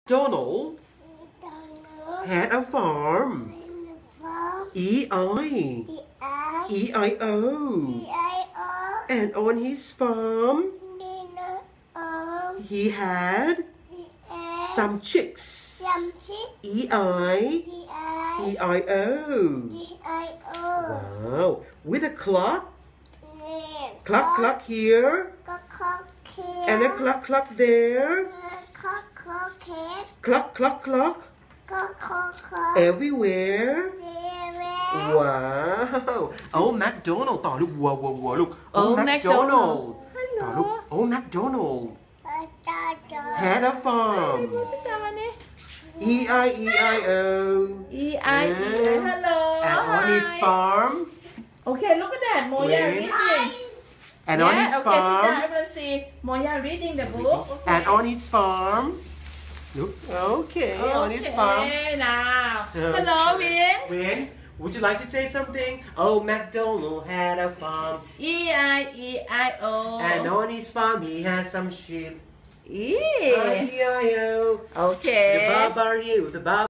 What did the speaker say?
MacDonald had a farm. E-I-E-I-O. And on his farm, he had some chicks. E-I-E-I-O. Wow. With a clock. Cluck, cluck here. And a cluck, cluck there. Cluck, cluck, cluck. Everywhere. Wow. Oh MacDonald ต่อลูกวัวลูก Oh MacDonald ต่อลูก Oh MacDonald had a farm. E-I-E-I-O. E-I-E-I. Hello. And on his farm. Okay, look at that. Moya reading. And on his farm. Okay, everyone see Moya reading the book. Okay. And on his farm. Look. Okay. On his farm. Now. Hello, Win. Would you like to say something? Oh, MacDonald had a farm. E-I-E-I-O. And on his farm he had some sheep. E-I-E-I-O. Okay. The barbar you, the barbar.